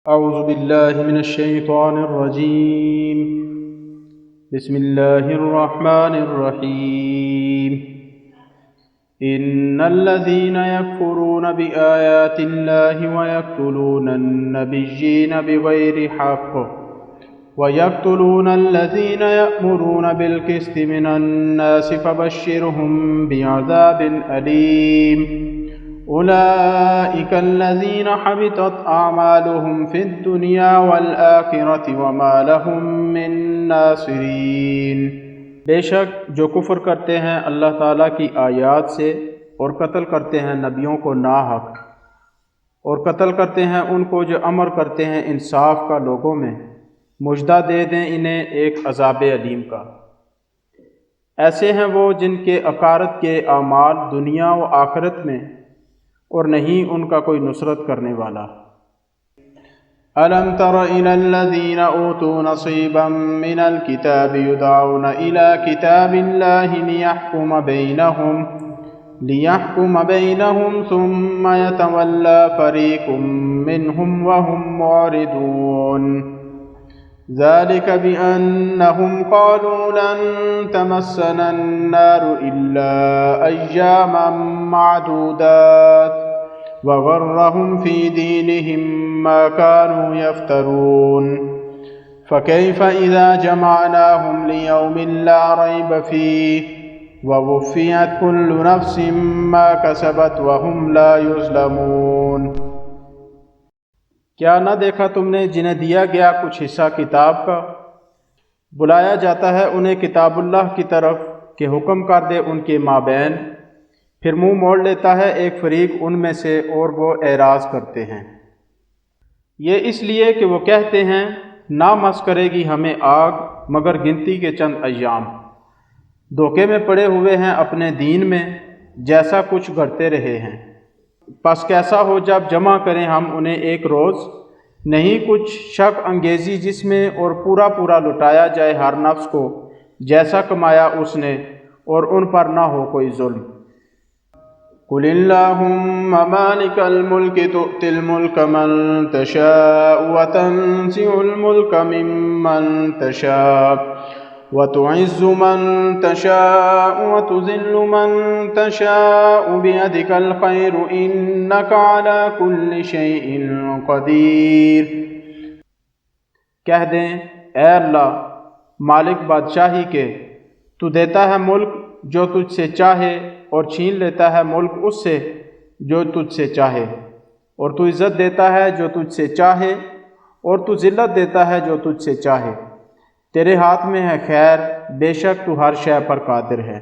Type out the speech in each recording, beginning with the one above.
أعوذ بالله من الشيطان الرجيم. بسم الله الرحمن الرحيم. إن الذين يكفرون بآيات الله ويقتلون النبيين بغير حق ويقتلون الذين يأمرون بالقسط من الناس فبشرهم بعذاب أليم. أولئك الذين حبطت أعمالهم في الدنيا والآخرة وما لهم من ناصرين. بے شک جو کفر کرتے ہیں اللہ تعالیٰ کی آیات سے اور قتل کرتے ہیں نبیوں کو ناحق اور قتل کرتے ہیں ان کو جو امر کرتے ہیں انصاف کا لوگوں میں، مژدہ دے دیں انہیں ایک عذاب علیم کا. ایسے ہیں وہ جن کے عقارت کے اعمال دنیا و آخرت میں اور نہیں ان کا کوئی نصرت کرنے والا. أَلَمْ تَرَ إِلَى الَّذِينَ أُوتُوا نَصِيبًا مِنَ الْكِتَابِ يُدْعَوْنَ إِلَى كِتَابِ اللَّهِ لِيَحْكُمَ بَيْنَهُمْ ثُمَّ يَتَوَلَّى فَرِيقٌ مِّنْهُمْ وَهُمْ مُعْرِضُونَ. ذلك بأنهم قالوا لن تمسنا النار إلا أياما معدودات وغرهم في دينهم ما كانوا يفترون. فكيف إذا جمعناهم ليوم لا ريب فيه ووفيت كل نفس ما كسبت وهم لا يظلمون. کیا نہ دیکھا تم نے جنہیں دیا گیا کچھ حصہ کتاب کا، بلایا جاتا ہے انہیں کتاب اللہ کی طرف کہ حکم کر دے ان کے مابین، پھر منہ موڑ لیتا ہے ایک فریق ان میں سے اور وہ اعراض کرتے ہیں. یہ اس لیے کہ وہ کہتے ہیں نہ مس کرے گی ہمیں آگ مگر گنتی کے چند ایام. دھوکے میں پڑے ہوئے ہیں اپنے دین میں، جیسا کچھ گھڑتے رہے ہیں. پس کیسا ہو جب جمع کریں ہم انہیں ایک روز، نہیں کچھ شک انگیزی جس میں، اور پورا پورا لٹایا جائے ہر نفس کو جیسا کمایا اس نے، اور ان پر نہ ہو کوئی ظلم. قل اللہم مالک الملک تؤتی الملک من تشاء وتنزع الملک ممن تشاء وتعز من تشاء وتذل من تشاء بيدك الخير إنك على كل شيء قدير. کہہ دیں اے اللہ مالک بادشاہی کے، تو دیتا ہے ملک جو تجھ سے چاہے اور چھین لیتا ہے ملک اس سے جو تجھ سے چاہے، اور تو عزت دیتا ہے جو تجھ سے چاہے اور تو ذلت دیتا ہے جو تجھ سے چاہے. تیرے ہاتھ میں ہے خیر، بے شک تو ہر شے پر قادر ہے.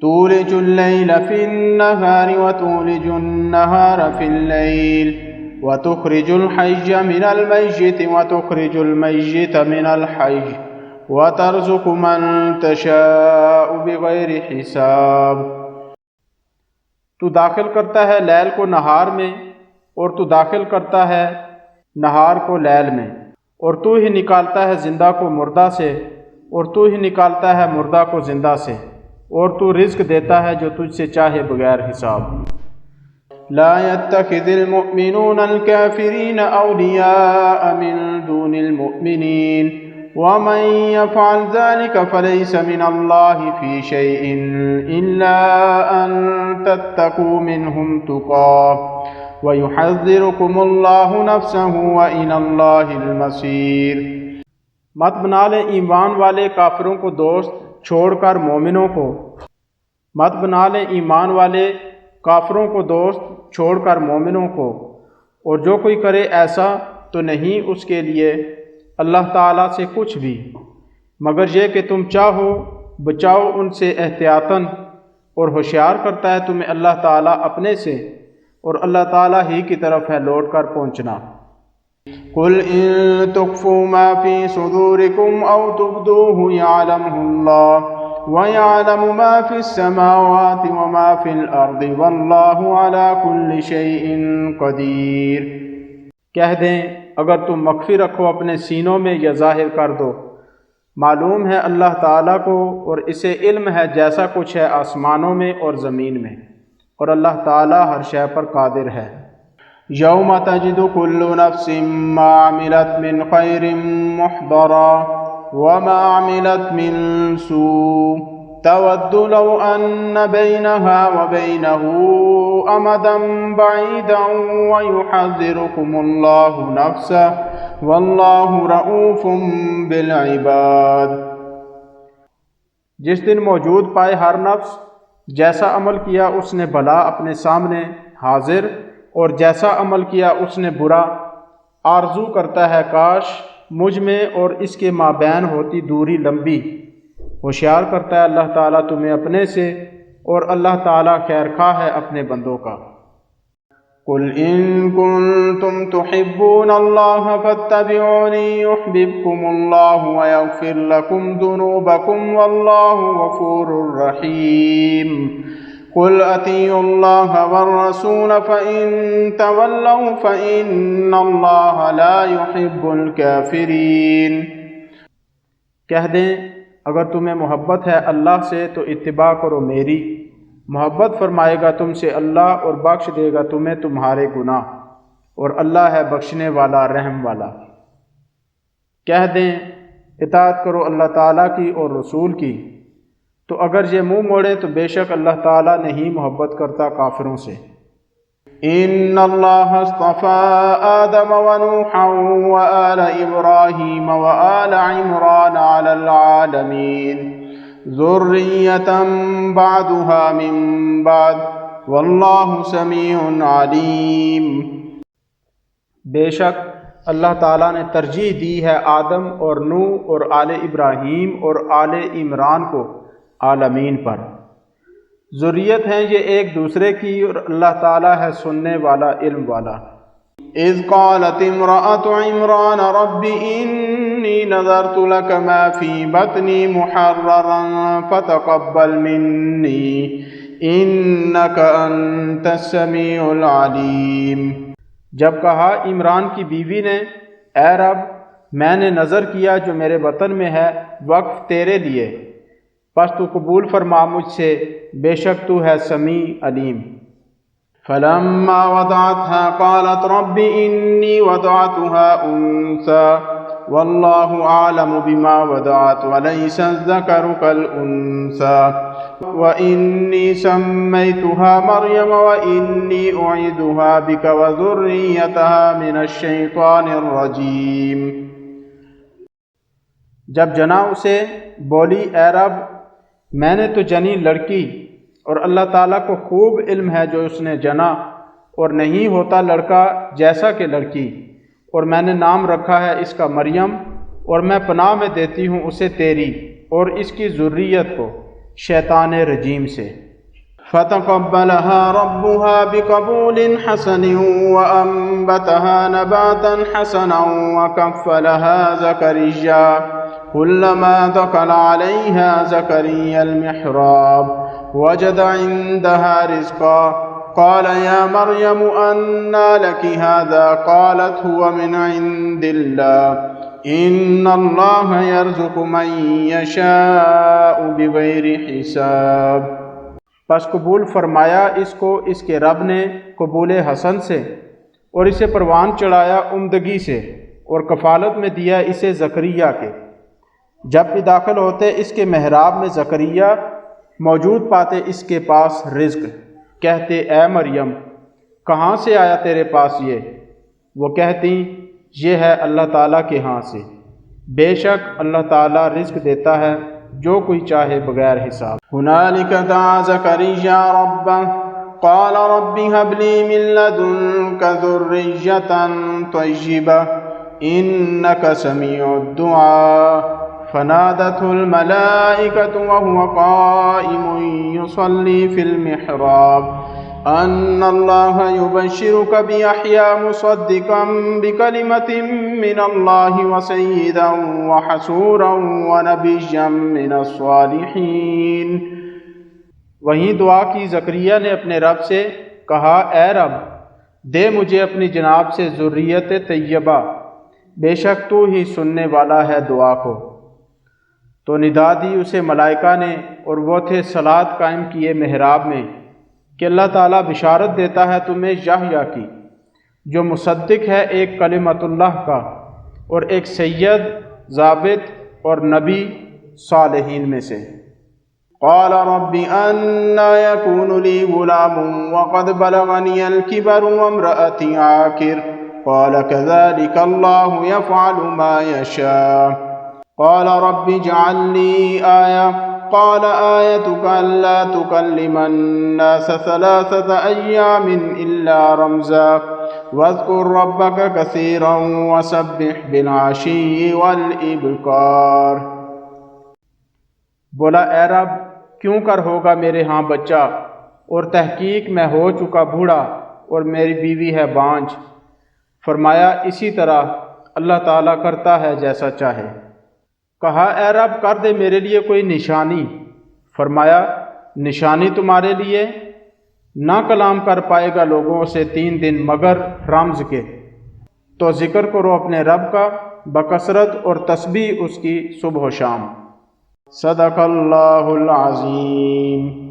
تولج اللیل فی النہار وتولج النہار فی اللیل وتخرج الحی من المیت وتخرج المیت من الحی وترزق من تشاء بغیر حساب. تو داخل کرتا ہے لیل کو نہار میں اور تو داخل کرتا ہے نہار کو لیل میں، اور تو ہی نکالتا ہے زندہ کو مردہ سے اور تو ہی نکالتا ہے مردہ کو زندہ سے، اور تو رزق دیتا ہے جو تجھ سے چاہے بغیر حساب. لا يتخذ المؤمنون الكافرين أولياء من دون المؤمنين ومن يفعل ذلك فليس من الله في شيء إلا أن تتقوا منهم تقاه وَيُحَذِّرُكُمُ اللَّهُ نَفْسَهُ وَإِلَى اللَّهِ الْمَصِيرُ. مت بنا لیں ایمان والے کافروں کو دوست چھوڑ کر مومنوں کو، مت بنا لیں ایمان والے کافروں کو دوست چھوڑ کر مومنوں کو، اور جو کوئی کرے ایسا تو نہیں اس کے لیے اللہ تعالیٰ سے کچھ بھی، مگر یہ کہ تم چاہو بچاؤ ان سے احتیاطاً، اور ہوشیار کرتا ہے تمہیں اللہ تعالیٰ اپنے سے، اور اللہ تعالیٰ ہی کی طرف ہے لوٹ کر پہنچنا. قل ان تخفوا ما في صدوركم او تبدوه يعلمه الله ويعلم ما في السماوات وما في الارض والله على كل شيء قدير. کہہ دیں اگر تم مخفی رکھو اپنے سینوں میں یا ظاہر کر دو، معلوم ہے اللہ تعالیٰ کو، اور اسے علم ہے جیسا کچھ ہے آسمانوں میں اور زمین میں، اور اللہ تعالیٰ ہر شے پر قادر ہے. یوم تجد کل نفس ما عملت من خیر محضرا وما عملت من سوء تود لو ان بینها وبینه امدا بعیدا ویحذرکم اللہ نفسہ واللہ رؤوف بالعباد۔ جس دن موجود پائے ہر نفس جیسا عمل کیا اس نے بھلا اپنے سامنے حاضر، اور جیسا عمل کیا اس نے برا، آرزو کرتا ہے کاش مجھ میں اور اس کے مابین ہوتی دوری لمبی۔ ہوشیار کرتا ہے اللہ تعالیٰ تمہیں اپنے سے، اور اللہ تعالیٰ خیر خواہ ہے اپنے بندوں کا۔ قل ان کنتم تحبون اللہ فاتبعونی یحببکم اللہ ویغفر لکم ذنوبکم واللہ غفور رحیم۔ قل اطیعوا اللہ والرسول فإن تولوا فإن اللہ لا يحب الکافرین۔ کہہ دیں اگر تمہیں محبت ہے اللہ سے تو اتباع کرو میری، محبت فرمائے گا تم سے اللہ اور بخش دے گا تمہیں تمہارے گناہ، اور اللہ ہے بخشنے والا رحم والا۔ کہہ دیں اطاعت کرو اللہ تعالیٰ کی اور رسول کی، تو اگر یہ منہ موڑے تو بے شک اللہ تعالیٰ نہیں محبت کرتا کافروں سے۔ ان اللہ اصطفى آدم ونوحا وآل ابراہیم وآل عمران علی العالمین ذریۃ بعضها من بعض واللہ سمیع علیم۔ بے شک اللہ تعالیٰ نے ترجیح دی ہے آدم اور نوح اور آل ابراہیم اور آل عمران کو عالمین پر۔ ذریت ہیں یہ ایک دوسرے کی، اور اللہ تعالیٰ ہے سننے والا علم والا۔ اذ قالت امرأة عمران رب انی نذرت لك ما في بطنی محررا فتقبل منی انک انت السمیع العلیم۔ جب کہا عمران کی بیوی نے اے رب میں نے نظر کیا جو میرے بطن میں ہے وقف تیرے لیے، پس تو قبول فرما مجھ سے، بے شک تو ہے سمیع علیم۔ فلما وضعتها قالت رب انی وضعتها انثى واللہ اعلم بما وضعت وليس الذکر كالانثى وانی سمیتها مریم وانی اعیذها بک وذریتها من الشیطان الرجیم۔ جب جنا اسے بولی اے رب میں نے تو جنی لڑکی، اور اللہ تعالیٰ کو خوب علم ہے جو اس نے جنا، اور نہیں ہوتا لڑکا جیسا کہ لڑکی، اور میں نے نام رکھا ہے اس کا مریم، اور میں پناہ میں دیتی ہوں اسے تیری اور اس کی ذریت کو شیطان رجیم سے۔ فتقبلها ربها بقبول حسن وأنبتها نباتا حسنا وكفلها زكريا كلما دخل عليها زكريا المحراب وجد عندها رزقا قال يا مريم أنى لك هذا قالت هو من عند الله إن الله يرزق من يشاء بغير حساب۔ پس قبول فرمایا اس کو اس کے رب نے قبول حسن سے، اور اسے پروان چڑھایا عمدگی سے، اور کفالت میں دیا اسے زکریا کے۔ جب بھی داخل ہوتے اس کے محراب میں زکریا موجود پاتے اس کے پاس رزق، کہتے اے مریم کہاں سے آیا تیرے پاس یہ؟ وہ کہتی یہ ہے اللہ تعالیٰ کے ہاں سے، بے شک اللہ تعالیٰ رزق دیتا ہے جو کوئی چاہے بغیر حساب۔ ہنالک دعا زکریا ربہ قال رب هب لي من لدنك ذرية طيبة إنك سميع الدعاء فنادته الملائكة وهو قائم يصلي في المحراب أن الله يبشرك بيحيى مصدقا بكلمة من الله وسيدا وحسورا ونبيا من الصالحين۔ وہیں دعا کی زکریا نے اپنے رب سے، کہا اے رب دے مجھے اپنی جناب سے ذریت طیبہ، بے شک تو ہی سننے والا ہے دعا کو۔ تو ندا دی اسے ملائکہ نے، اور وہ تھے صلاۃ قائم کیے محراب میں کہ اللہ تعالیٰ بشارت دیتا ہے تمہیں یحییٰ کی، جو مصدق ہے ایک کلمت اللہ کا اور ایک سید، ضابط اور نبی صالحین میں سے۔ قال رب أنى يكون لي غلام وقد بلغني الكبر وامرأتي عاقر قال كذلك الله يفعل ما يشاء قال رب اجعل لي آية قال آيتك ألا تكلم الناس 3 أيام إلا رمزا واذكر ربك كثيرا وسبح بالعشي والإبكار۔ بولا اے رب کیوں کر ہوگا میرے ہاں بچہ، اور تحقیق میں ہو چکا بوڑھا اور میری بیوی ہے بانجھ۔ فرمایا اسی طرح اللہ تعالیٰ کرتا ہے جیسا چاہے۔ کہا اے رب کر دے میرے لیے کوئی نشانی۔ فرمایا نشانی تمہارے لیے نہ کلام کر پائے گا لوگوں سے 3 دن مگر رمز کے، تو ذکر کرو اپنے رب کا بکثرت اور تسبیح اس کی صبح و شام۔ صدق اللہ العظیم۔